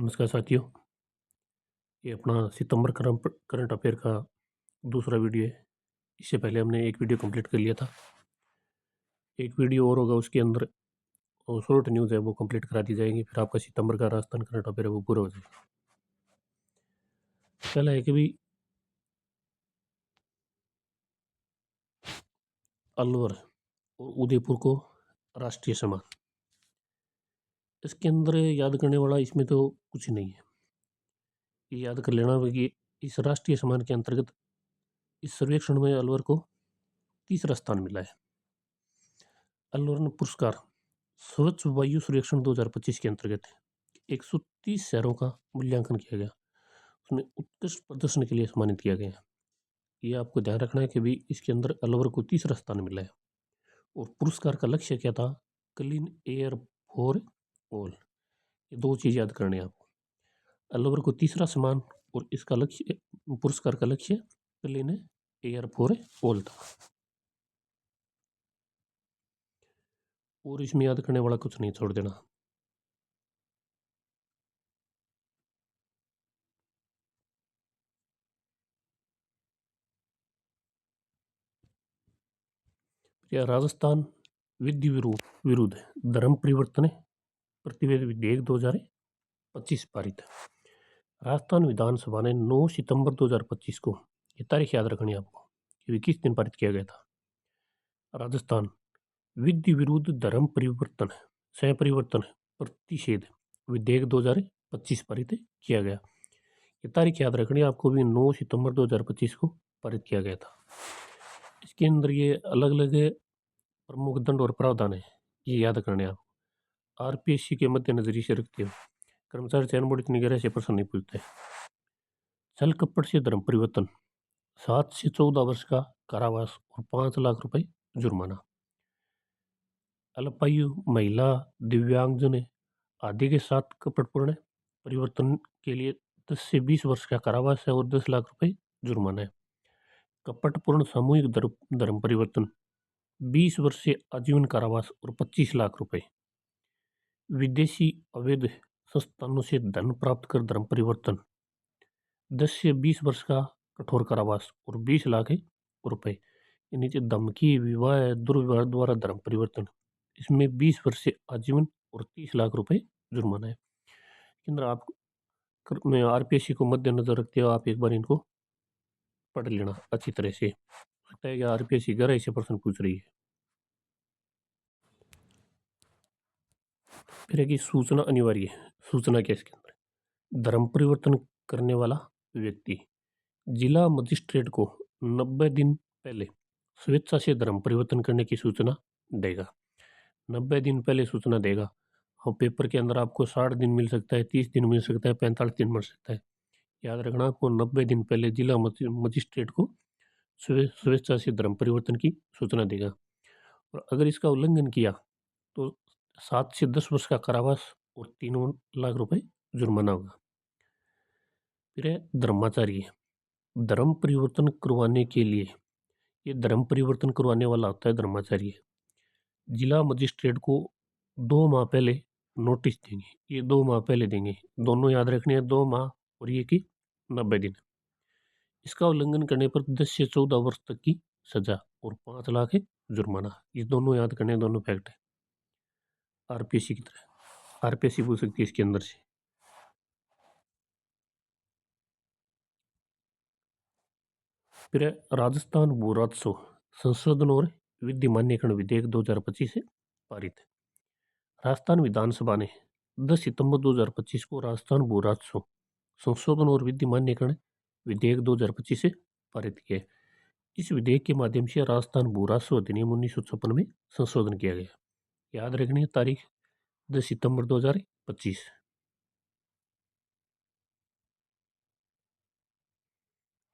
नमस्कार साथियों, ये अपना सितंबर करंट अफेयर का दूसरा वीडियो है। इससे पहले हमने एक वीडियो कंप्लीट कर लिया था। एक वीडियो और होगा, उसके अंदर शॉर्ट न्यूज़ है वो कंप्लीट करा दी जाएगी, फिर आपका सितंबर का राजस्थान करंट अफेयर है वो पूरा हो जाएगा। पहला है कि भाई अलवर और उदयपुर को राष्ट्रीय सम्मान। इसके अंदर याद करने वाला इसमें तो कुछ नहीं है। ये याद कर लेना कि इस राष्ट्रीय सम्मान के अंतर्गत इस सर्वेक्षण में अलवर को तीसरा स्थान मिला है। अलवर ने पुरस्कार स्वच्छ वायु सर्वेक्षण 2025 के अंतर्गत 130 शहरों का मूल्यांकन किया गया, उसमें उत्कृष्ट प्रदर्शन के लिए सम्मानित किया गया। ये आपको ध्यान रखना है कि भी इसके अंदर अलवर को तीसरा स्थान मिला है। और पुरस्कार का लक्ष्य क्या था? Clean air for all. ये दो चीज याद करनी है आपको। अलवर को तीसरा सम्मान और इसका लक्ष्य, पुरस्कार का लक्ष्य क्लीन एयर फॉर ऑल था। और इसमें याद करने वाला कुछ नहीं, छोड़ देना। या राजस्थान विधि विरुद्ध धर्म परिवर्तन प्रतिवेद विधेयक 2025 पारित। राजस्थान विधानसभा ने 9 सितंबर 2025 को, ये तारीख याद रखनी है आपको, कि किस दिन पारित किया गया था। राजस्थान विधि विरुद्ध धर्म परिवर्तन सह परिवर्तन प्रतिषेध विधेयक 2025 पारित किया गया। ये तारीख याद रखनी है आपको भी, 9 सितंबर 2025 को पारित किया गया था। इसके अंदर ये अलग अलग प्रमुख दंड और प्रावधान है, ये याद करने आप। आरपीएससी के मद्देनजर इसे रखते हुए कर्मचारी चयन बोर्ड इतनी गहराई से प्रश्न नहीं पूछते। छल कपट से धर्म परिवर्तन 7 से 14 वर्ष का कारावास और 5 लाख रुपए जुर्माना। अल्पायु महिला, दिव्यांगजन आदि के साथ कपटपूर्ण परिवर्तन के लिए 10 से 20 वर्ष का कारावास है और 10 लाख रुपए जुर्माना है। कपटपूर्ण सामूहिक धर्म परिवर्तन 20 वर्ष से आजीवन कारावास और 25 लाख रुपए। विदेशी अवैध संस्थानों से धन प्राप्त कर धर्म परिवर्तन 10 से 20 वर्ष का कठोर कारावास और 20 लाख रुपए। नीचे धमकी, विवाह, दुर्व्यवहार द्वारा धर्म परिवर्तन, इसमें 20 वर्ष से आजीवन और 30 लाख रुपए जुर्माना है। केंद्र आप में आरपीएससी को मद्देनजर रखते हो, आप एक बार इनको पढ़ लेना अच्छी तरह से। लगता है कि आरपीएससी गहराई से प्रश्न पूछ रही है। फिर है कि सूचना अनिवार्य है। सूचना क्या इसके अंदर? धर्म परिवर्तन करने वाला व्यक्ति जिला मजिस्ट्रेट को 90 दिन पहले स्वेच्छा से धर्म परिवर्तन करने की सूचना देगा। 90 दिन पहले सूचना देगा। और पेपर के अंदर आपको 60 दिन मिल सकता है, 30 दिन मिल सकता है, 45 दिन मिल सकता है। याद रखना, आपको 90 दिन पहले जिला मजिस्ट्रेट को स्वेच्छा से धर्म परिवर्तन की सूचना देगा। और अगर इसका उल्लंघन किया तो 7 से 10 वर्ष का कारावास और 3 लाख रुपए जुर्माना होगा। फिर है धर्माचार्य। धर्म परिवर्तन करवाने के लिए, ये धर्म परिवर्तन करवाने वाला होता है धर्माचार्य। जिला मजिस्ट्रेट को 2 माह पहले नोटिस देंगे। ये 2 माह पहले देंगे, दोनों याद रखने हैं, 2 माह और ये की 90 दिन। इसका उल्लंघन करने पर 10 से 14 वर्ष तक की सजा और 5 लाख जुर्माना। ये दोनों याद करने, दोनों फैक्ट है। आरपीएससी की तरह आरपीएससी पूछ सकती है इसके अंदर से। फिर राजस्थान भू राजस्व संशोधन और विधि मान्यकरण विधेयक 2025 से पारित। राजस्थान विधानसभा ने 10 सितंबर 2025 को राजस्थान भू राजस्व संशोधन और विधि मान्यकरण विधेयक 2025 से पारित किया। इस विधेयक के माध्यम से राजस्थान भू राजस्व अधिनियम 1956 में संशोधन किया गया। याद रखनी है तारीख 10 सितंबर 2025।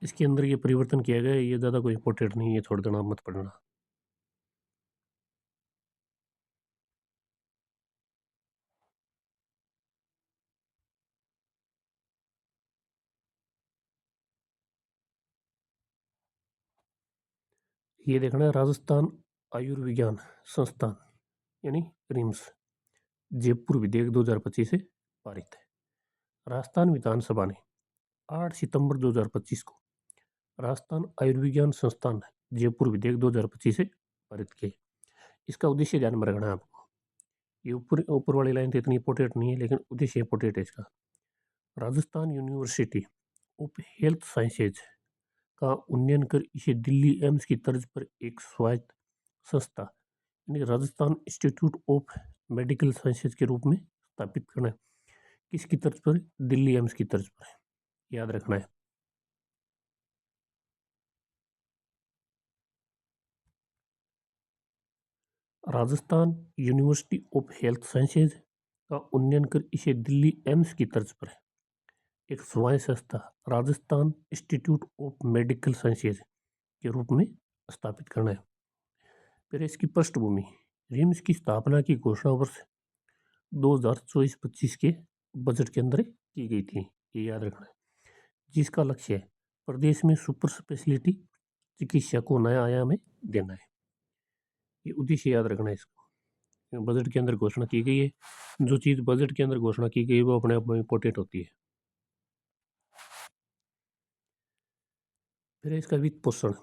इसके अंदर ये परिवर्तन किया गया, ये ज़्यादा कोई इंपॉर्टेंट नहीं है, छोड़ देना, मत पढ़ना। ये देखना है राजस्थान आयुर्विज्ञान संस्थान यानी रिम्स जयपुर विधेयक 2025 से पारित है। राजस्थान विधानसभा ने 8 सितंबर 2025 को राजस्थान आयुर्विज्ञान संस्थान जयपुर विधेयक 2025 से पारित किए। इसका उद्देश्य ध्यान में रखना है आपको। ये ऊपर ऊपर वाली लाइन तो इतनी इंपॉर्टेंट नहीं है, लेकिन उद्देश्य इंपॉर्टेंट है इसका। Rajasthan university of health sciences का उन्नयन कर इसे दिल्ली एम्स की तर्ज पर एक स्वायत्त संस्था यानी Rajasthan institute of medical sciences के रूप में स्थापित करना है। किसकी तर्ज पर? दिल्ली एम्स की तर्ज पर, याद रखना है। Rajasthan university of health sciences का उन्नयन कर इसे दिल्ली एम्स की तर्ज पर एक स्वायत्त संस्था Rajasthan institute of medical sciences के रूप में स्थापित करना है। फिर इसकी पृष्ठभूमि, रिम्स की स्थापना की घोषणा वर्ष 2024-25 के बजट के अंदर की गई थी, ये याद रखना है। जिसका लक्ष्य है प्रदेश में सुपर स्पेशलिटी चिकित्सा को नया आयाम देना है। ये उद्देश्य याद रखना है इसको। बजट के अंदर घोषणा की गई है, जो चीज़ बजट के अंदर घोषणा की गई है वो अपने आप में इम्पोर्टेंट होती है। फिर इसका वित्त पोषण,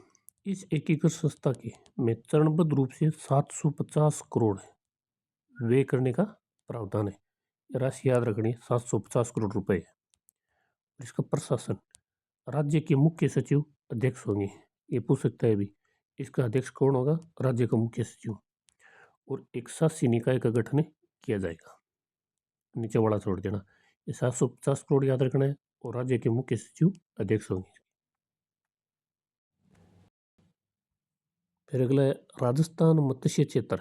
इस एकीकृत संस्था के में चरणबद्ध रूप से 750 करोड़ व्यय करने का प्रावधान है। राशि याद रखनी है, 750 करोड़ रुपए। इसका प्रशासन, राज्य के मुख्य सचिव अध्यक्ष होंगे। ये पूछ सकता है भी, इसका अध्यक्ष कौन होगा? राज्य का मुख्य सचिव। और एक शासी निकाय का गठन किया जाएगा, नीचे वाला छोड़ देना। ये 750 करोड़ याद रखना है और राज्य के मुख्य सचिव अध्यक्ष होंगे। फिर अगला है राजस्थान मत्स्य क्षेत्र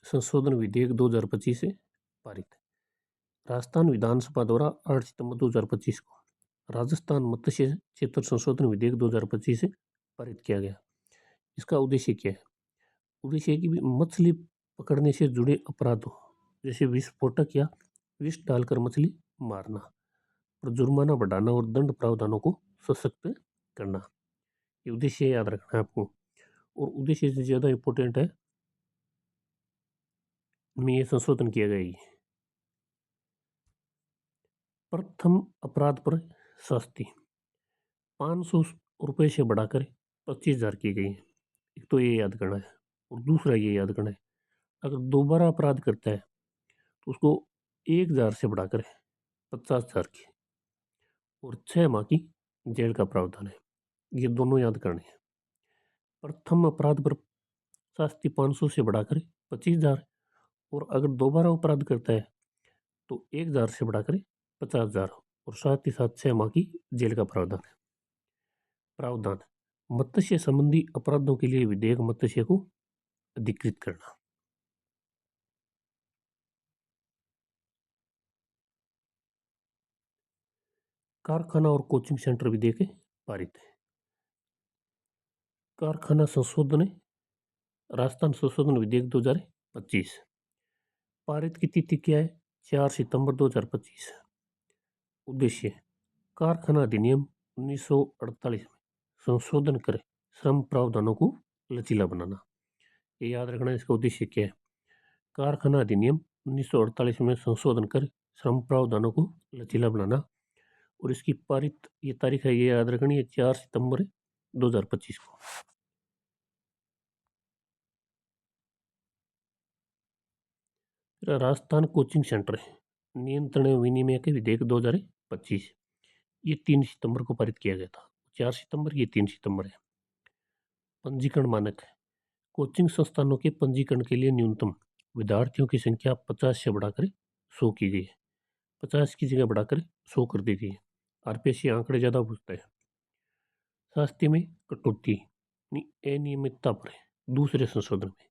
संशोधन विधेयक 2025 से पारित। राजस्थान विधानसभा द्वारा 8 सितंबर 2025 को राजस्थान मत्स्य क्षेत्र संशोधन विधेयक 2025 से पारित किया गया। इसका उद्देश्य क्या है? उद्देश्य है कि मछली पकड़ने से जुड़े अपराधों जैसे विस्फोटक या विष डालकर मछली मारना पर जुर्माना बढ़ाना और दंड प्रावधानों को सशक्त करना, ये उद्देश्य याद रखना है आपको। और उद्देश्य से ज़्यादा इम्पोर्टेंट है में ये संशोधन किया गया है। प्रथम अपराध पर शास्ति 500 रुपये से बढ़ाकर 25,000 की गई है। एक तो ये याद करना है और दूसरा ये याद करना है, अगर दोबारा अपराध करता है तो उसको 1,000 से बढ़ाकर 50,000 की और 6 माह की जेल का प्रावधान है। ये दोनों याद करने हैं। प्रथम अपराध पर शास्ति 500 से बढ़ाकर 25,000 और अगर दोबारा अपराध करता है तो 1,000 से बढ़ाकर 50,000 और साथ ही साथ 6 माह की जेल का प्रावधान है। प्रावधान, मत्स्य संबंधी अपराधों के लिए विधेयक मत्स्य को अधिकृत करना। कारखाना और कोचिंग सेंटर विधेयक पारित है। कारखाना संशोधन राजस्थान संशोधन विधेयक 2025 पारित की तिथि क्या है? 4 सितंबर 2025। उद्देश्य, कारखाना अधिनियम 1948 में संशोधन कर श्रम प्रावधानों को लचीला बनाना। ये याद रखना, इसका उद्देश्य क्या है? कारखाना अधिनियम 1948 में संशोधन कर श्रम प्रावधानों को लचीला बनाना और इसकी पारित ये तारीख है, ये याद रखनी है, 4 सितंबर 2025 को। राजस्थान कोचिंग सेंटर नियंत्रण विनिमय के विधेयक 2025 ये 3 सितंबर को पारित किया गया था। 4 सितंबर, ये 3 सितंबर है। पंजीकरण मानक, कोचिंग संस्थानों के पंजीकरण के लिए न्यूनतम विद्यार्थियों की संख्या 50 से बढ़ाकर 100 की गई है। 50 की जगह बढ़ाकर 100 कर दी गई है। आरपीएससी आंकड़े ज़्यादा पूछता है। शास्ति में कटौती अनियमितता पर दूसरे संशोधन में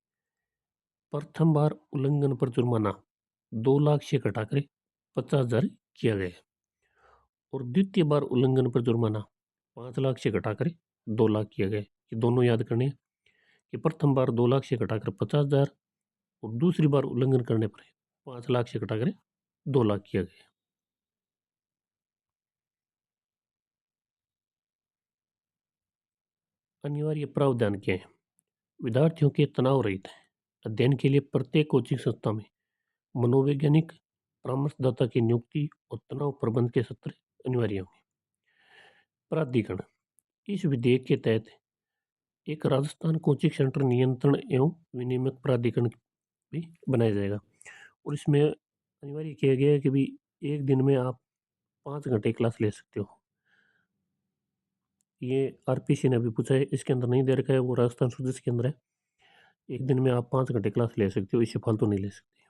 प्रथम बार उल्लंघन पर जुर्माना 2 लाख से घटाकर 50,000 किया गया और द्वितीय बार उल्लंघन पर जुर्माना 5 लाख से घटाकर 2 लाख किया गया। ये दोनों याद करने हैं कि प्रथम बार 2 लाख से घटाकर 50,000 और दूसरी बार उल्लंघन करने पर 5 लाख से घटाकर 2 लाख किया गया। अनिवार्य प्रावधान क्या है? विद्यार्थियों के तनाव रहित अध्ययन के लिए प्रत्येक कोचिंग संस्था में मनोवैज्ञानिक परामर्शदाता की नियुक्ति और तनाव प्रबंधन के सत्र अनिवार्य होंगे। प्राधिकरण, इस विधेयक के तहत एक राजस्थान कोचिंग सेंटर नियंत्रण एवं विनियामक प्राधिकरण भी बनाया जाएगा और इसमें अनिवार्य किया गया है कि भी एक दिन में आप 5 घंटे क्लास ले सकते हो। ये आरपीसी ने अभी पूछा है, इसके अंदर नहीं दे रखा है, वो राजस्थान सुदेश के अंदर है। एक दिन में आप 5 घंटे क्लास ले सकते हो, इससे फालतू नहीं ले सकते।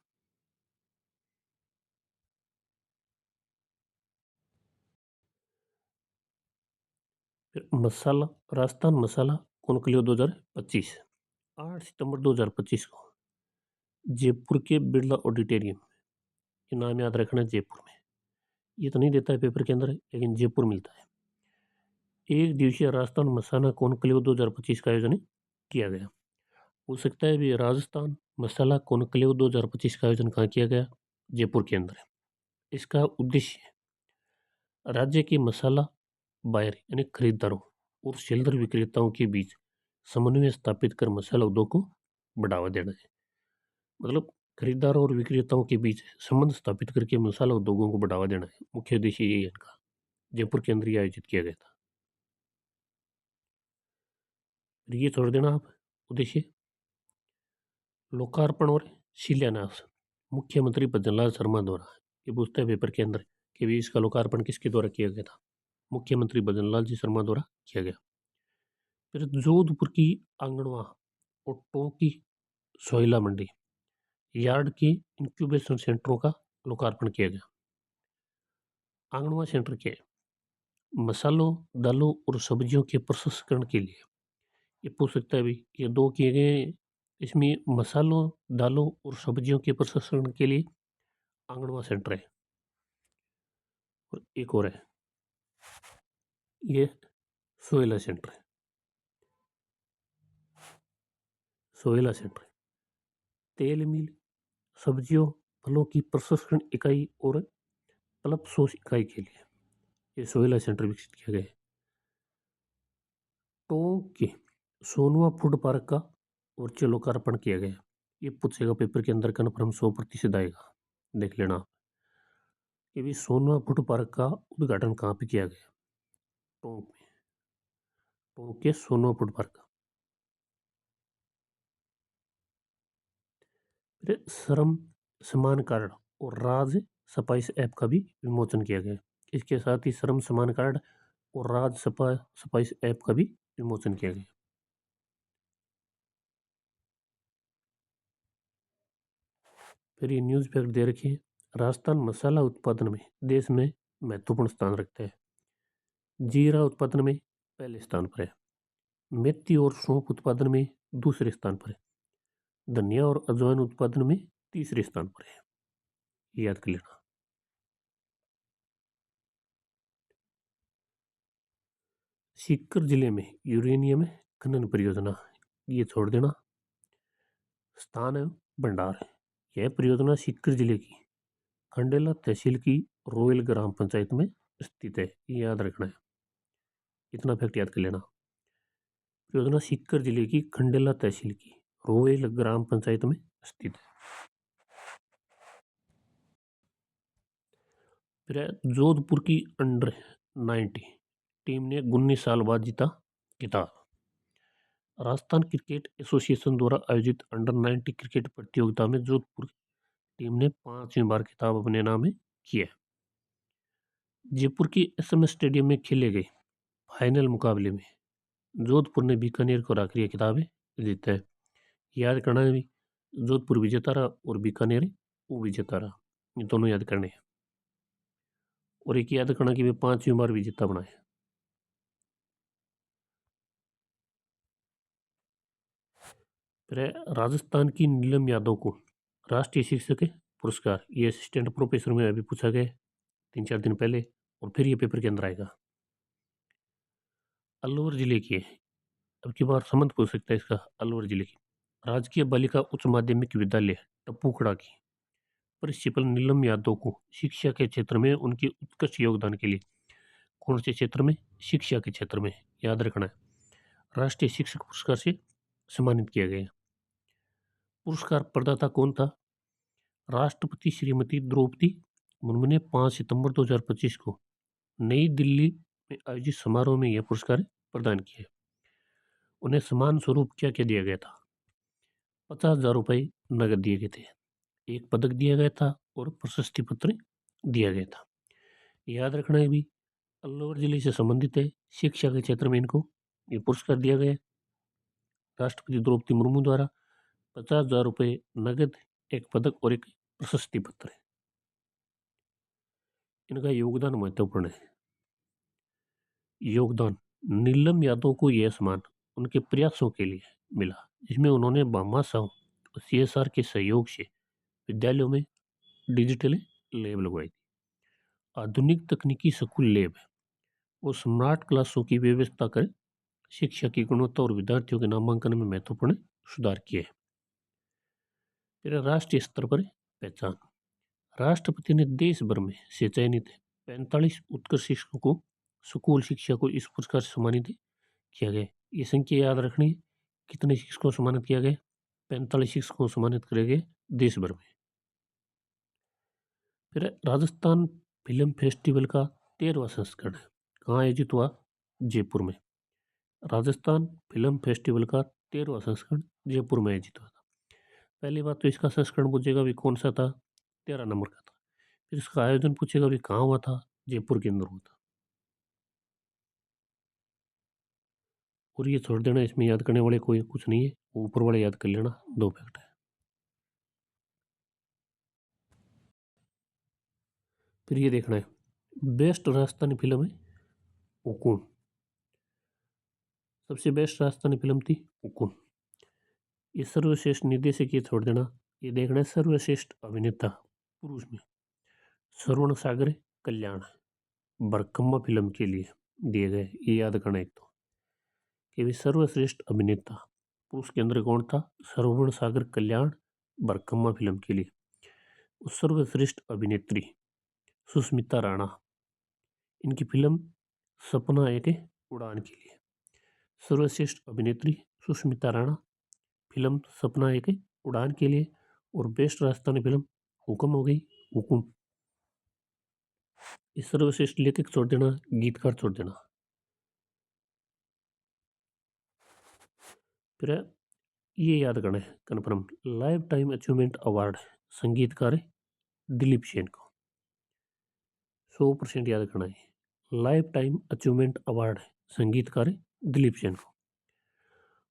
फिर मसाला, राजस्थान मसाला कॉन्क्लेव 2025, 8 सितंबर 2025 को जयपुर के बिरला ऑडिटोरियम, ये नाम याद रखना है, जयपुर में। ये तो नहीं देता है पेपर के अंदर, लेकिन जयपुर मिलता है। एक दिवसीय राजस्थान मसाला कॉन्क्लेव 2025 का आयोजन किया गया। हो सकता है भी राजस्थान मसाला कॉन्क्लेव 2025 का आयोजन कहाँ किया गया? जयपुर के अंदर। इसका उद्देश्य राज्य के मसाला बायर यानी खरीदारों और सेलर विक्रेताओं के बीच समन्वय स्थापित कर मसाला उद्योग को बढ़ावा देना है। मतलब खरीदारों और विक्रेताओं के बीच संबंध स्थापित करके मसाला उद्योगों को बढ़ावा देना है, मुख्य उद्देश्य यही है इनका। जयपुर के अंदर ही आयोजित किया गया था। फिर ये छोड़ देना आप उद्देश्य। लोकार्पण और शिलान्यास मुख्यमंत्री भजनलाल शर्मा द्वारा, ये पूछता है पेपर के अंदर कि भी इसका लोकार्पण किसके द्वारा किया गया था? मुख्यमंत्री भजनलाल जी शर्मा द्वारा किया गया। फिर जोधपुर की आंगनवा और टोंक की सोयला मंडी यार्ड के इंक्यूबेशन सेंटरों का लोकार्पण किया गया। आंगनवा सेंटर के मसालों, दालों और सब्जियों के प्रसंस्करण के लिए, ये पूछ सकता है भी, ये दो किए गए। इसमें मसालों, दालों और सब्जियों के प्रसंस्करण के लिए आंगनवा सेंटर है और एक और है, ये सोयला सेंटर है। सोयला सेंटर तेल मिल, सब्जियों, फलों की प्रसंस्करण इकाई और पल्प सोस इकाई के लिए ये सोयला सेंटर विकसित किया गया है। टोंक के सोनुआ फूड पार्क का वर्चुअल लोकार्पण किया गया। ये पूछेगा पेपर के अंदर, कन्फर्म 100% आएगा, देख लेना आप। ये भी सोनुआ फूड पार्क का उद्घाटन कहाँ पे किया गया? टोंक में, टोंक के सोनुआ फूड पार्क। फिर श्रम समान कार्ड और राज सफाई ऐप का भी विमोचन किया गया। इसके साथ ही श्रम समान कार्ड और राज सफाई ऐप का भी विमोचन किया गया। फिर ये न्यूज़ फैक्ट दे रखे हैं, राजस्थान मसाला उत्पादन में देश में महत्वपूर्ण स्थान रखता है। जीरा उत्पादन में पहले स्थान पर है। मेथी और सौंफ उत्पादन में दूसरे स्थान पर है। धनिया और अजवाइन उत्पादन में तीसरे स्थान पर है। ये याद कर लेना। सीकर जिले में यूरेनियम खनन परियोजना, ये छोड़ देना। स्थान है भंडार है। यह परियोजना सीकर जिले की खंडेला तहसील की रोयल ग्राम पंचायत में स्थित है। ये याद रखना है, इतना फैक्ट याद कर लेना। परियोजना सीकर जिले की खंडेला तहसील की रोयल ग्राम पंचायत में स्थित है। फिर जोधपुर की अंडर 90 टीम ने 19 साल बाद जीता खिताब। राजस्थान क्रिकेट एसोसिएशन द्वारा आयोजित अंडर 90 क्रिकेट प्रतियोगिता में जोधपुर टीम ने 5वीं बार खिताब अपने नाम किया। जयपुर की एसएमएस स्टेडियम में खेले गए फाइनल मुकाबले में जोधपुर ने बीकानेर को हरा कर यह खिताब जीता है। याद करना है भी, जोधपुर विजेता रहा और बीकानेर वो विजेता रहा, ये दोनों याद करने हैं। और एक याद करना कि वे 5वीं बार विजेता बना है। फिर राजस्थान की नीलम यादव को राष्ट्रीय शिक्षक पुरस्कार, ये असिस्टेंट प्रोफेसर में अभी पूछा गया 3-4 दिन पहले और फिर ये पेपर के अंदर आएगा। अलवर जिले की है, अब की बार संबंध पूछ सकता है इसका। अलवर जिले की राजकीय बालिका उच्च माध्यमिक विद्यालय टप्पूखड़ा की प्रिंसिपल नीलम यादव को शिक्षा के क्षेत्र में उनके उत्कृष्ट योगदान के लिए कौन से क्षेत्र में? शिक्षा के क्षेत्र में, याद रखना है, राष्ट्रीय शिक्षक पुरस्कार से सम्मानित किया गया। पुरस्कार प्रदाता कौन था? राष्ट्रपति श्रीमती द्रौपदी मुर्मू ने 5 सितंबर 2025 को नई दिल्ली में आयोजित समारोह में यह पुरस्कार प्रदान किए। उन्हें सम्मान स्वरूप क्या क्या दिया गया था? 50,000 रुपये नगद दिए गए थे, एक पदक दिया गया था और प्रशस्ति पत्र दिया गया था। याद रखना है भी, अलवर जिले से संबंधित है, शिक्षा के क्षेत्र में इनको ये पुरस्कार दिया गया। राष्ट्रपति द्रौपदी मुर्मू द्वारा 50,000 रुपये नगद, एक पदक और एक प्रशस्ति पत्र है। इनका योगदान महत्वपूर्ण है। योगदान: नीलम यादव को यह सम्मान उनके प्रयासों के लिए मिला, जिसमें उन्होंने भामाशाह और CSR के सहयोग से विद्यालयों में डिजिटल लैब लगवाई थी, आधुनिक तकनीकी स्कूल लैब और स्मार्ट क्लासों की व्यवस्था कर शिक्षा की गुणवत्ता और विद्यार्थियों के नामांकन में महत्वपूर्ण सुधार किए। फिर राष्ट्रीय स्तर पर पहचान: राष्ट्रपति ने देश भर में से चयनित 45 उत्कृष्ट शिक्षकों को स्कूल शिक्षा को इस पुरस्कार से सम्मानित किया गया। ये संख्या याद रखनी है, कितने शिक्षकों को सम्मानित किया गया? 45 शिक्षकों को सम्मानित करे गए देश भर में। फिर राजस्थान फिल्म फेस्टिवल का 13वां संस्करण कहाँ आयोजित हुआ? जयपुर में। राजस्थान फिल्म फेस्टिवल का 13वां संस्करण जयपुर में आयोजित हुआ था। पहली बात तो इसका संस्करण पूछेगा भी कौन सा था? 13 नंबर का था। फिर इसका आयोजन पूछेगा भी कहाँ हुआ था? जयपुर के अंदर हुआ था। और ये छोड़ देना, इसमें याद करने वाले कोई कुछ नहीं है, ऊपर वाले याद कर लेना, 2 फैक्ट है। फिर ये देखना है, बेस्ट राजस्थानी फिल्म है हुकुम। सबसे बेस्ट राजस्थानी फिल्म थी हुकुम। ये सर्वश्रेष्ठ निर्देशक ये छोड़ देना, ये देखना है सर्वश्रेष्ठ अभिनेता पुरुष में श्रवण सागर कल्याण बरकम्मा फिल्म के लिए दिए गए। ये याद करना एक तो कि भी सर्वश्रेष्ठ अभिनेता पुरुष के अंदर कौन था? श्रवण सागर कल्याण बरकम्मा फिल्म के लिए। सर्वश्रेष्ठ अभिनेत्री सुष्मिता राणा, इनकी फिल्म सपना एक उड़ान के लिए। सर्वश्रेष्ठ अभिनेत्री सुष्मिता राणा, फिल्म सपना एक उड़ान के लिए। और बेस्ट राजस्थानी फिल्म हुकुम हो गई, हुकुम। इस सर्वश्रेष्ठ लेखक छोड़ देना, गीतकार छोड़ देना। फिर ये याद करना है confirm, life time achievement award संगीतकार दिलीप सेन को 100% याद करना है। लाइफ टाइम अचीवमेंट अवार्ड संगीतकार दिलीप सेन को।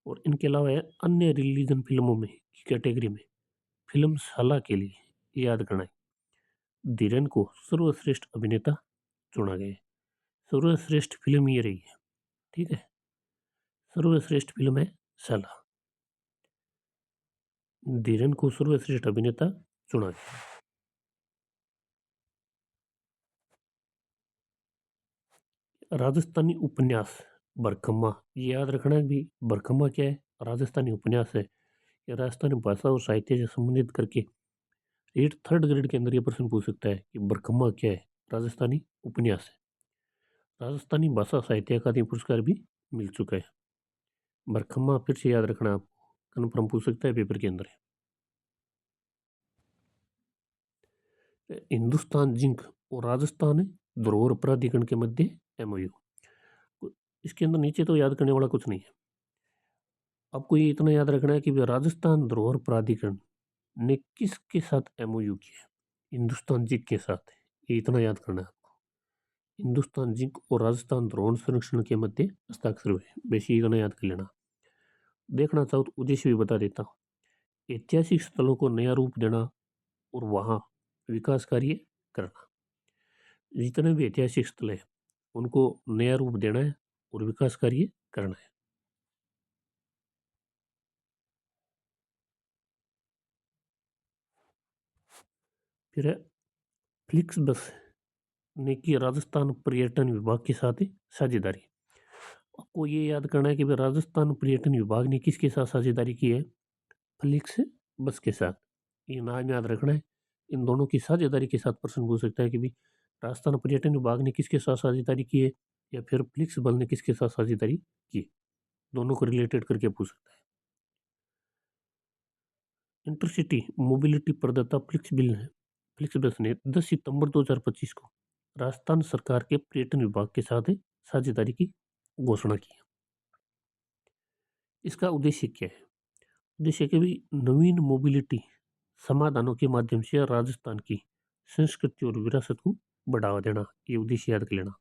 और इनके अलावा अन्य रिलीजन फिल्मों में की कैटेगरी में फिल्म साला के लिए याद करना है, धीरेन को सर्वश्रेष्ठ अभिनेता चुना गया। सर्वश्रेष्ठ फिल्म ये रही है, ठीक है। सर्वश्रेष्ठ फिल्म है साला, धीरेन को सर्वश्रेष्ठ अभिनेता चुना गया। राजस्थानी उपन्यास बरखम्मा, ये याद रखना है भी, बरखम्मा क्या है? राजस्थानी उपन्यास है। ये राजस्थानी भाषा और साहित्य से संबंधित करके 3rd ग्रेड के अंदर ये प्रश्न पूछ सकता है कि बरखम्मा क्या है? राजस्थानी उपन्यास है। राजस्थानी भाषा साहित्य अकादमी पुरस्कार भी मिल चुका है। बरखम्मा फिर से याद रखना, आपको कन्फर्म पूछ सकता है पेपर के अंदर। हिंदुस्तान जिंक और राजस्थान धरोहर प्राधिकरण के मध्य MOU। इसके अंदर नीचे तो याद करने वाला कुछ नहीं है, आपको ये इतना याद रखना है कि राजस्थान धरोहर प्राधिकरण ने किसके साथ MOU किया? हिंदुस्तान जिंक के साथ। ये इतना याद करना है आपको, हिंदुस्तान जिंक और राजस्थान धरोहर संरक्षण के मध्य हस्ताक्षर हुए। बेसिक इतना याद कर लेना। देखना चाहो तो उद्देश्य भी बता देता हूँ, ऐतिहासिक स्थलों को नया रूप देना और वहाँ विकास कार्य करना। जितने भी ऐतिहासिक स्थल है उनको नया रूप देना है और विकास कार्य करना है। फिर है फ्लिक्स बस ने की राजस्थान पर्यटन विभाग के साथ साझेदारी। आपको ये याद करना है कि भाई राजस्थान पर्यटन विभाग ने किसके साथ साझेदारी की है? फ्लिक्स बस के साथ। ये नाम याद रखना है, इन दोनों की साझेदारी के साथ प्रश्न पूछ सकता है कि भाई राजस्थान पर्यटन विभाग ने किसके साथ साझेदारी की है या फिर फ्लिक्स बल ने किसके साथ साझेदारी की, दोनों को रिलेटेड करके पूछ सकता है। इंटरसिटी मोबिलिटी प्रदाता फ्लिक्सबस ने 10 सितंबर 2025 को राजस्थान सरकार के पर्यटन विभाग के साथ साझेदारी की घोषणा की। इसका उद्देश्य क्या है? उद्देश्य के भी नवीन मोबिलिटी समाधानों के माध्यम से राजस्थान की संस्कृति और विरासत को बढ़ावा देना, ये उद्देश्य याद कर लेना।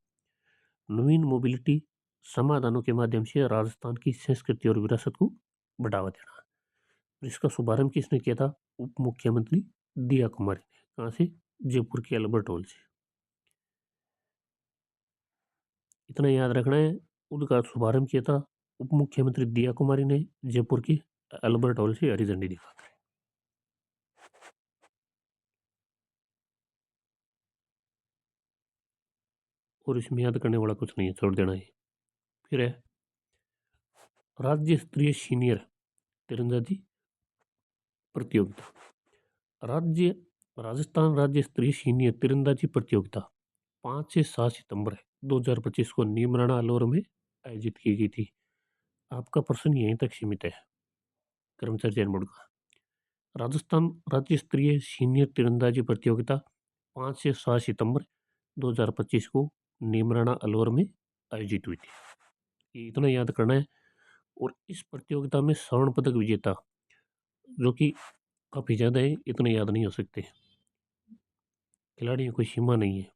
नवीन मोबिलिटी समाधानों के माध्यम से राजस्थान की संस्कृति और विरासत को बढ़ावा देना। इसका शुभारंभ किसने किया था? उप मुख्यमंत्री दिया कुमारी ने। कहाँ से? जयपुर के अल्बर्ट हॉल से। इतना याद रखना है, उनका शुभारंभ किया था उप मुख्यमंत्री दिया कुमारी ने जयपुर की अल्बर्ट हॉल से हरी झंडी दिखाकर। और इसमें याद करने वाला कुछ नहीं है, छोड़ देना है। फिर है राज्य स्तरीय सीनियर तीरंदाजी प्रतियोगिता। राजस्थान राज्य स्तरीय सीनियर तीरंदाजी प्रतियोगिता 5 से 7 सितंबर 2025 को नीमराणा अलवर में आयोजित की गई थी। आपका प्रश्न यहीं तक सीमित है कर्मचारी चयन बोर्ड का। राजस्थान राज्य स्तरीय सीनियर तीरंदाजी प्रतियोगिता 5 से 7 सितंबर 2025 को नीमराणा अलवर में आयोजित हुई थी। ये इतना याद करना है। और इस प्रतियोगिता में स्वर्ण पदक विजेता जो कि काफ़ी ज़्यादा है, इतने याद नहीं हो सकते। खिलाड़ियों कोई सीमा नहीं है,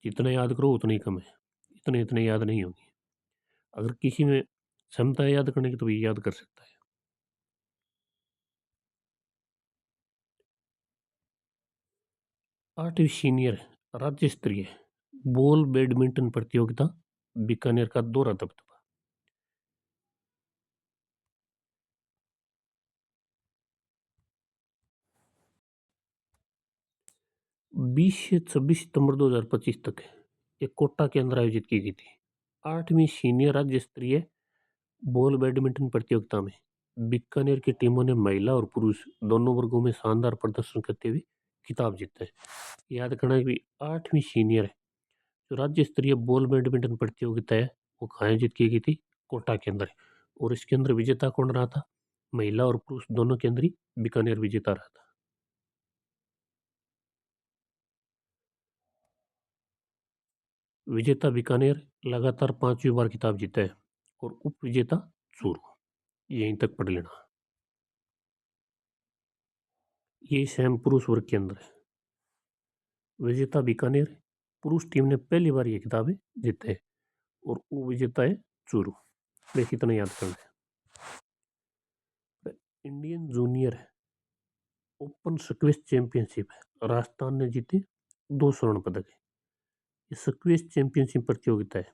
जितना याद करो उतना ही कम है, इतने इतने याद नहीं होगी। अगर किसी में क्षमता है याद करने की तो ये याद कर सकता है। 8वीं सीनियर राज्य स्तरीय बॉल बैडमिंटन प्रतियोगिता बीकानेर का दोहरा दबदबा। 20 से 26 सितंबर 2025 तक ये कोटा के अंदर आयोजित की गई थी। 8वीं सीनियर राज्य स्तरीय बॉल बैडमिंटन प्रतियोगिता में बीकानेर की टीमों ने महिला और पुरुष दोनों वर्गों में शानदार प्रदर्शन करते हुए खिताब जीता है। याद करना है कि 8वीं सीनियर है जो राज्य स्तरीय बॉल बैडमिंटन प्रतियोगिता है वो आयोजित की गई थी कोटा के अंदर। और इसके अंदर विजेता कौन रहा था? महिला और पुरुष दोनों के अंदर ही बीकानेर विजेता रहा था। विजेता बीकानेर लगातार 5वीं बार खिताब जीता है और उप विजेता चूरू। यहीं तक पढ़ लेना। ये सेम पुरुष वर्ग के अंदर है। विजेता बीकानेर, पुरुष टीम ने पहली बार ये खिताब जीते है और उप विजेता है चूरू। बस इतना याद करना है। Indian junior open squash championship Rajasthan ने जीते 2 स्वर्ण पदक है। ये स्क्वैश चैंपियनशिप प्रतियोगिता है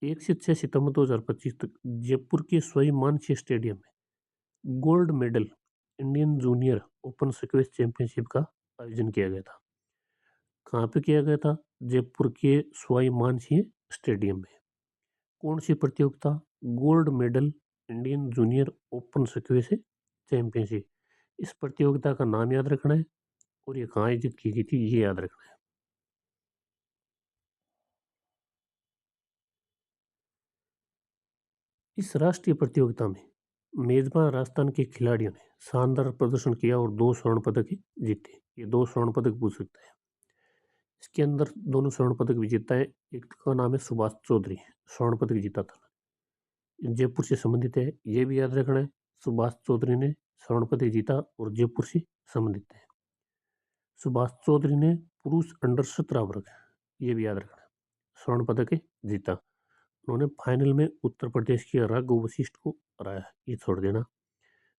1 से 6 सितंबर 2025 तक जयपुर के सवाई मानसिंह स्टेडियम में gold medal Indian junior open squash championship का आयोजन किया गया था। कहाँ पे किया गया था? जयपुर के सवाई मानसिंह स्टेडियम में। कौन सी प्रतियोगिता? Gold medal Indian junior open squash championship. इस प्रतियोगिता का नाम याद रखना है और ये कहाँ आयोजित की गई थी ये याद रखना है। इस राष्ट्रीय प्रतियोगिता में मेजबान राजस्थान के खिलाड़ियों ने शानदार प्रदर्शन किया और 2 स्वर्ण पदक जीते। ये 2 स्वर्ण पदक पूछ सकता है। इसके अंदर दोनों स्वर्ण पदक विजेता है। एक का नाम है सुभाष चौधरी, स्वर्ण पदक जीता था, जयपुर से संबंधित है, ये भी याद रखना है। सुभाष चौधरी ने स्वर्ण पदक जीता और जयपुर से संबंधित है। सुभाष चौधरी ने पुरुष अंडर 17 वर्ग, ये भी याद रखना है, स्वर्ण पदक जीता। उन्होंने फाइनल में उत्तर प्रदेश के रघु वशिष्ठ को हराया, ये छोड़ देना।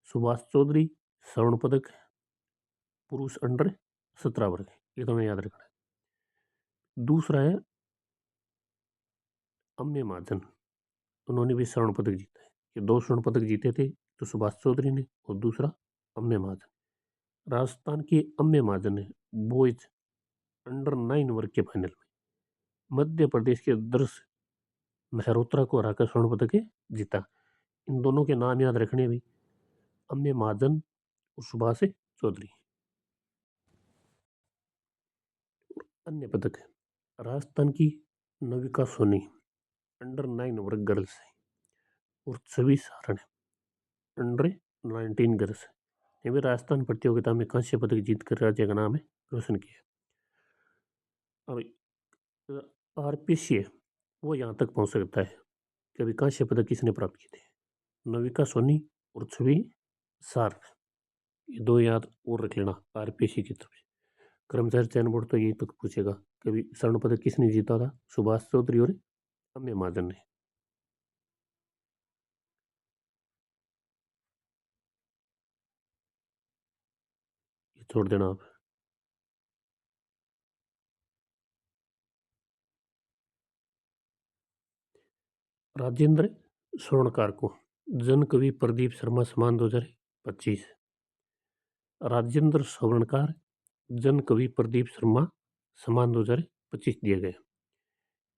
सुभाष चौधरी स्वर्ण पदक पुरुष अंडर 17 वर्ग, ये तो मैं याद रखना है। दूसरा है अम्य महाजन, उन्होंने भी स्वर्ण पदक जीता है। ये 2 स्वर्ण पदक जीते थे तो सुभाष चौधरी ने और दूसरा अम्य महाजन। राजस्थान के अम्य महाजन ने बॉयज अंडर 9 वर्ग के फाइनल में मध्य प्रदेश के दर्श मेहरोत्रा को हराकर स्वर्ण पदक जीता। इन दोनों के नाम याद रखने भी, अम्य महाजन और सुभाष चौधरी। अन्य पदक है राजस्थान की नविका सोनी अंडर 9 वर्ग गर्ल्स है और 26 हारण अंडर 19 गर्ल्स है। ये भी राजस्थान प्रतियोगिता में कांस्य पदक जीतकर राज्य का नाम है रोशन किया। अब आरपीसी है वो यहाँ तक पहुँच सकता है कि अभी कांस्य पदक किसने प्राप्त किए थे। नविका सोनी और छवि सार्क, ये दो याद और रख लेना आरपीसी की तरफ से। कर्मचारी चयन बोर्ड तो यही तक पूछेगा कभी स्वर्ण पदक किसने जीता था, सुभाष चौधरी और अम्य महाजन ने। ये छोड़ देना आप। राजेंद्र स्वर्णकार को जन कवि प्रदीप शर्मा सम्मान 2025। राजेंद्र स्वर्णकार जन कवि प्रदीप शर्मा सम्मान 2025 दिए गए।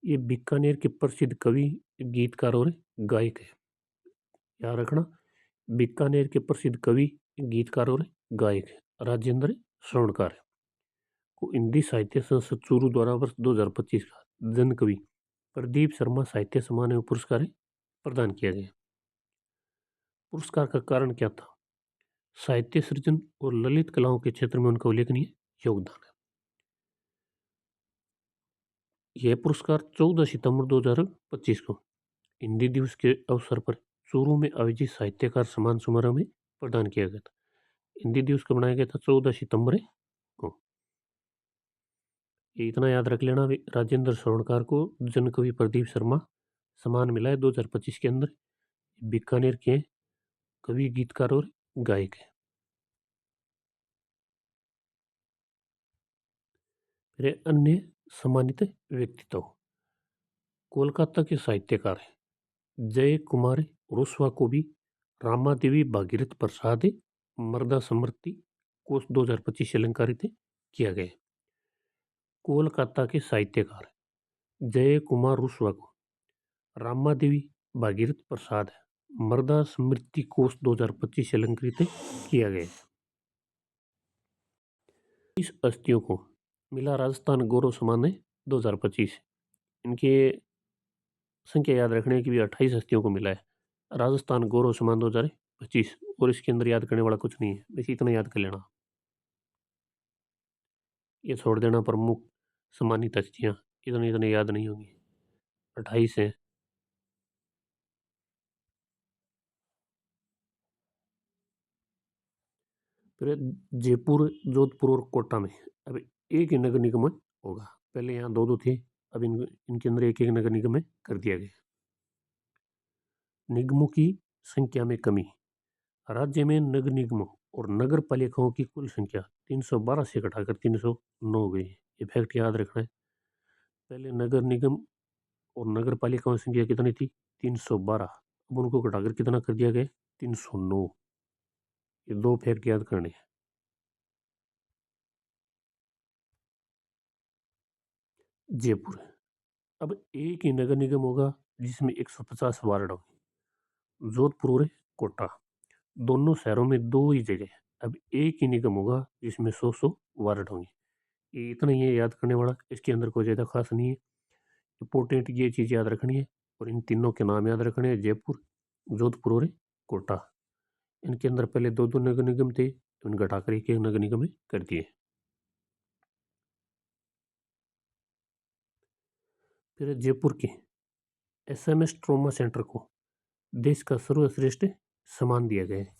ये बीकानेर के प्रसिद्ध कवि, गीतकार और गायक है। याद रखना, बीकानेर के प्रसिद्ध कवि, गीतकार और गायक राजेंद्र स्वर्णकार को हिंदी साहित्य संसद चूरू द्वारा वर्ष 2025 का जन कवि प्रदीप शर्मा साहित्य सम्मान एवं पुरस्कार प्रदान किया गया। पुरस्कार का कारण क्या था? साहित्य सृजन और ललित कलाओं के क्षेत्र में उनका उल्लेखनीय योगदान है। यह पुरस्कार 14 सितंबर 2025 को हिंदी दिवस के अवसर पर चूरू में आयोजित साहित्यकार सम्मान समारोह में प्रदान किया गया था। हिंदी दिवस को मनाया गया था 14 सितंबर को। ये इतना याद रख लेना, राजेंद्र स्वर्णकार को जन कवि प्रदीप शर्मा सम्मान मिला है 2025 के अंदर। बीकानेर के कवि, गीतकार और गायक है। फिर अन्य सम्मानित व्यक्तित्व, कोलकाता के साहित्यकार जय कुमार रुस्वा को भी रामा देवी भागीरथ प्रसाद मर्दा समृद्धि कोष 2025 से अलंकारित किया गया। कोलकाता के साहित्यकार जय कुमार रुस्वा को रामा देवी भागीरथ प्रसाद मर्दा स्मृति कोष 2025 से अलंकृत किया गया। इस हस्तियों को मिला राजस्थान गौरव सम्मान 2025। इनके संख्या याद रखने की भी 28 हस्तियों को मिला है राजस्थान गौरव सम्मान 2025। और इसके अंदर याद करने वाला कुछ नहीं है, बस इतना याद कर लेना। ये छोड़ देना प्रमुख सम्मानित हस्तियाँ, इतने इतने याद नहीं होंगी, 28 हैं। फिर जयपुर, जोधपुर और कोटा में अब एक ही नगर निगम होगा। पहले यहाँ दो दो थे, अब इनके अंदर एक एक नगर निगम में कर दिया गया। निगमों की संख्या में कमी, राज्य में नगर निगमों और नगर पालिकाओं की कुल संख्या 312 से घटाकर 309 हो गई। ये फैक्ट याद रखना है। पहले नगर निगम और नगर पालिकाओं की संख्या कितनी थी? 312। अब उनको घटाकर कितना कर दिया गया? 309। ये दो फैक्ट याद करने हैं। जयपुर अब एक ही नगर निगम होगा जिसमें 150 वार्ड होंगे। जोधपुर और कोटा दोनों शहरों में दो ही जगह, अब एक ही निगम होगा जिसमें 100 वार्ड होंगे। ये इतना ही है याद करने वाला, इसके अंदर कोई ज़्यादा खास नहीं है। इंपॉर्टेंट ये चीज़ याद रखनी है और इन तीनों के नाम याद रखने हैं, जयपुर, जोधपुर और कोटा। इनके अंदर पहले दो दो नगर निगम थे, तो इनको घटाकर एक एक नगर निगम में कर दिए। फिर जयपुर के एसएमएस ट्रॉमा सेंटर को देश का सर्वश्रेष्ठ सम्मान दिया गया है।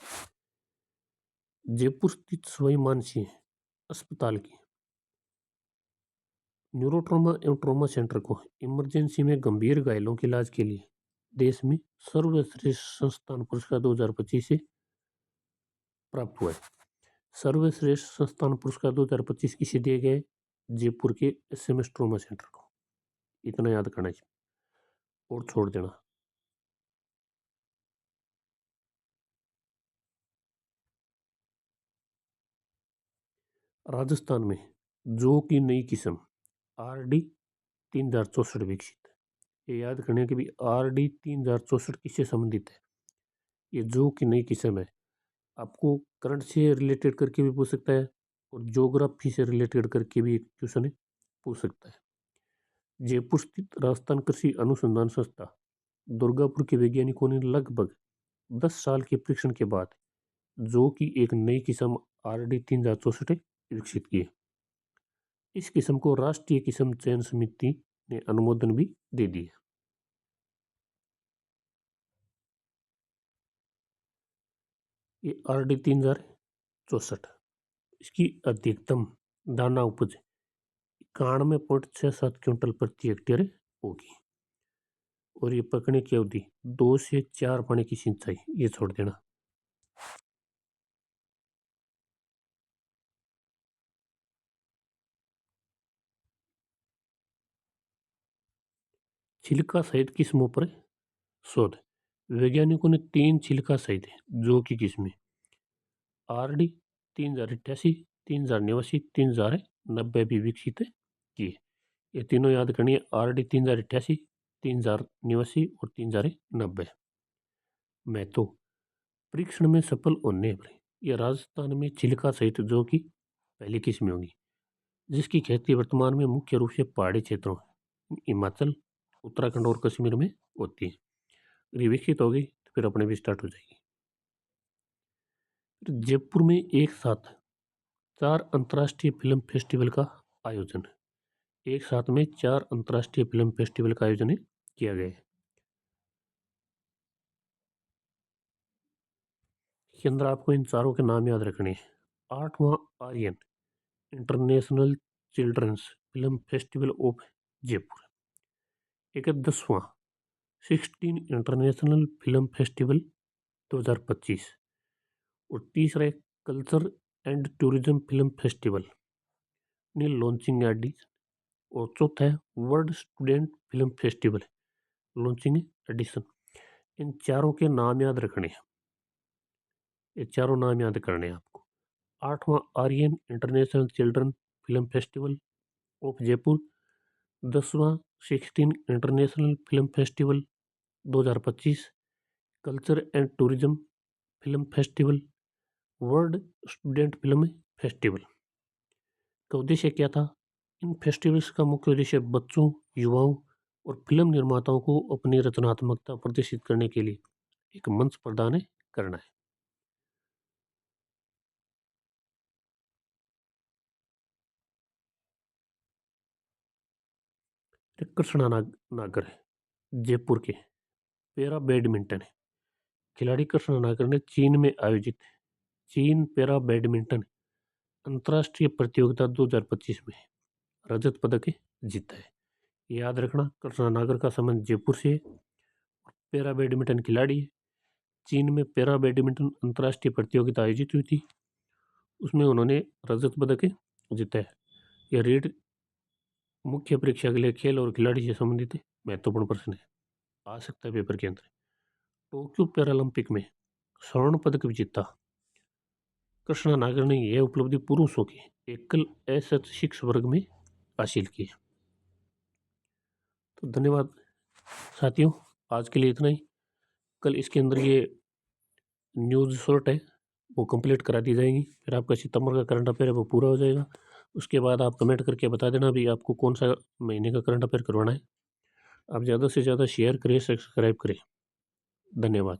जयपुर स्थित सवाई मानसिंह अस्पताल की न्यूरो ट्रॉमा एवं ट्रॉमा सेंटर को इमरजेंसी में गंभीर घायलों के इलाज के लिए देश में सर्वश्रेष्ठ संस्थान पुरस्कार 2025 से प्राप्त हुआ है। सर्वश्रेष्ठ संस्थान पुरस्कार 2025 किसे दिए गए? जयपुर के एसएमएस ट्रॉमा सेंटर को। इतना याद करना चाहिए और छोड़ देना। राजस्थान में जो की नई किस्म RD 3064 विकसित। ये याद करने के भी RD 3064 किससे संबंधित है? ये जो की नई किस्म है, आपको करंट से रिलेटेड करके भी पूछ सकता है और ज्योग्राफी से रिलेटेड करके भी क्वेश्चन पूछ सकता है। जयपुर स्थित राजस्थान कृषि अनुसंधान संस्था दुर्गापुर के वैज्ञानिकों ने लगभग 10 साल के परीक्षण के बाद जो कि एक नई किस्म RD 3064 विकसित की है। इस किस्म को राष्ट्रीय किस्म चयन समिति ने अनुमोदन भी दे दिया। ये RD 3064 इसकी अधिकतम दाना उपज 91.67 क्विंटल प्रति हेक्टेयर होगी और ये पकने की अवधि 2 से 4 पानी की सिंचाई ये छोड़ देना। छिलका सहित किस्मों पर शोध। वैज्ञानिकों ने 3 छिलका सहित जो की किस्में RD 3088, 3089, 3090 भी विकसित किए। ये तीनों याद करनी है, RD 3088, 3089 और 3090। महत्व। परीक्षण में सफल होने पर यह राजस्थान में छिलका सहित जो की पहली किस्में होगी, जिसकी खेती वर्तमान में मुख्य रूप से पहाड़ी क्षेत्रों हिमाचल, उत्तराखंड और कश्मीर में होती है। ये विकसित होगी तो फिर अपने भी स्टार्ट हो जाएगी। जयपुर में एक साथ 4 अंतर्राष्ट्रीय फिल्म फेस्टिवल का आयोजन। एक साथ में 4 अंतर्राष्ट्रीय फिल्म फेस्टिवल का आयोजन किया गया है। इसके अंदर आपको इन चारों के नाम याद रखने हैं। 8वां Aryan international children's film festival of Jaipur. एक 10वां 16 इंटरनेशनल फिल्म फेस्टिवल 2025 और तीसरा एक culture and tourism film festival ने लॉन्चिंग एडिशन और चौथा है world student film festival launching edition. इन चारों के नाम याद रखने हैं। ये चारों नाम याद करने हैं आपको। 8वां Aryan international children film festival of Jaipur, 10वां 16 international film festival 2025 culture and tourism film festival, world student film festival. का उद्देश्य क्या था? इन फेस्टिवल्स का मुख्य उद्देश्य बच्चों, युवाओं और फिल्म निर्माताओं को अपनी रचनात्मकता प्रदर्शित करने के लिए एक मंच प्रदान करना है। कृष्णा नागर जयपुर के पैरा बैडमिंटन खिलाड़ी कृष्णा नागर ने चीन में आयोजित चीन पैरा बैडमिंटन अंतर्राष्ट्रीय प्रतियोगिता 2025 में रजत पदक जीता है। याद रखना, कृष्णा नागर का संबंध जयपुर से है। पैरा बैडमिंटन खिलाड़ी है। चीन में पैरा बैडमिंटन अंतर्राष्ट्रीय प्रतियोगिता आयोजित हुई थी, उसमें उन्होंने रजत पदक जीता है। यह रेड मुख्य परीक्षा के लिए खेल और खिलाड़ी से संबंधित महत्वपूर्ण प्रश्न है, आ सकता है पेपर के अंदर। टोक्यो पैरालंपिक में स्वर्ण पदक विजेता कृष्णा नागर ने यह उपलब्धि पुरुषों के एकल SH6 वर्ग में हासिल की। तो धन्यवाद साथियों, आज के लिए इतना ही। कल इसके अंदर ये न्यूज़ शॉर्ट है वो कंप्लीट करा दी जाएगी, फिर आपका सितंबर का करंट अफेयर है वो पूरा हो जाएगा। उसके बाद आप कमेंट करके बता देना भी आपको कौन सा महीने का करंट अफेयर करवाना है। आप ज़्यादा से ज़्यादा शेयर करें, सब्सक्राइब करें। धन्यवाद।